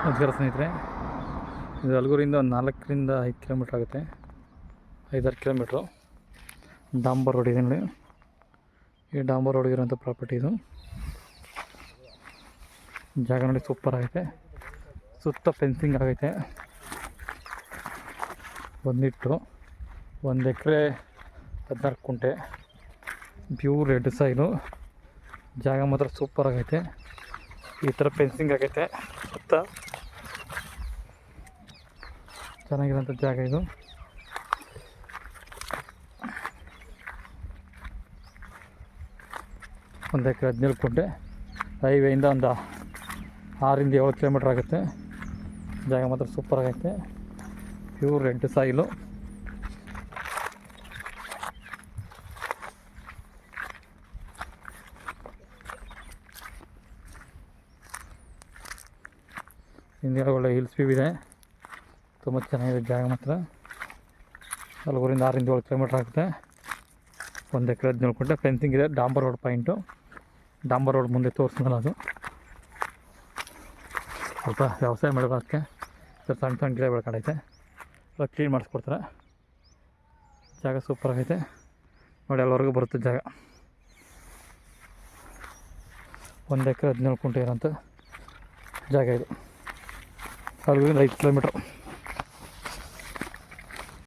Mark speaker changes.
Speaker 1: ನಮಸ್ಕಾರ ಸ್ನೇಹಿತರೆ, ಇದು ಹಲಗೂರಿಂದ ಒಂದು 4ರಿಂದ 5 ಕಿಲೋಮೀಟ್ರ್ ಆಗುತ್ತೆ. 5-6 ಕಿಲೋಮೀಟ್ರು ಡಾಂಬರ್ ರೋಡ್ ಇದೆ ನೋಡಿ. ಈ ಡಾಂಬರ್ ರೋಡ್ಗಿರೋಂಥ ಪ್ರಾಪರ್ಟಿ ಇದು. ಜಾಗ ನೋಡಿ ಸೂಪರ್ ಆಗೈತೆ. ಸುತ್ತ ಫೆನ್ಸಿಂಗ್ ಆಗೈತೆ. ಬಂದಿಟ್ಟು 1 ಎಕರೆ 14 ಕುಂಟೆ ಪ್ಯೂರ್ ರೆಡ್ ಸಾಯಿಲು. ಜಾಗ ಮಾತ್ರ ಸೂಪರ್ ಆಗೈತೆ. ಈ ಥರ ಫೆನ್ಸಿಂಗ್ ಆಗೈತೆ. ಸುತ್ತ ಚೆನ್ನಾಗಿರೋಂಥ ಜಾಗ ಇದು. ಒಂದು ಎಕರೆ 17 ಕುಂಟೆ. ಹೈವೇಯಿಂದ ಒಂದು 6-7 ಕಿಲೋಮೀಟ್ರ್ ಆಗುತ್ತೆ. ಜಾಗ ಮಾತ್ರ ಸೂಪರ್ ಆಗೈತೆ. Pure red soil. ಹಿಂದೆ ಒಳ್ಳೆ ಹಿಲ್ಸ್ ವ್ಯೂ ಇದೆ. ತುಂಬ ಚೆನ್ನಾಗಿದೆ ಜಾಗ ಮಾತ್ರ. ಹಲಗೂರಿಂದ 6-7 ಕಿಲೋಮೀಟ್ರ್ ಆಗುತ್ತೆ. 1 ಎಕರೆ 17 ಕುಂಟೆ. ಫೆನ್ಸಿಂಗ್ ಇದೆ. ಡಾಂಬರ್ ರೋಡ್ ಪಾಯಿಂಟು. ಡಾಂಬರ್ ರೋಡ್ ಮುಂದೆ ತೋರಿಸಿದ್ನಲ್ಲ ಅದು. ಸ್ವಲ್ಪ ವ್ಯವಸಾಯ ಮಾಡೋದಕ್ಕೆ ಸಣ್ಣ ಸಣ್ಣ ಗಿಡ ಬೆಳ್ಕೊಂಡೈತೆ. ಎಲ್ಲ ಕ್ಲೀನ್ ಮಾಡಿಸ್ಕೊಡ್ತಾರೆ. ಜಾಗ ಸೂಪರ್ ಆಗೈತೆ ನೋಡಿ. ಅಲ್ಲಿವರೆಗೂ ಬರುತ್ತೆ ಜಾಗ. 1 ಎಕರೆ 17 ಕುಂಟೆ ಇರೋಂಥ ಜಾಗ ಇದು. ಹಲಗೂರಿಂದ 5 ಕಿಲೋಮೀಟ್ರ್.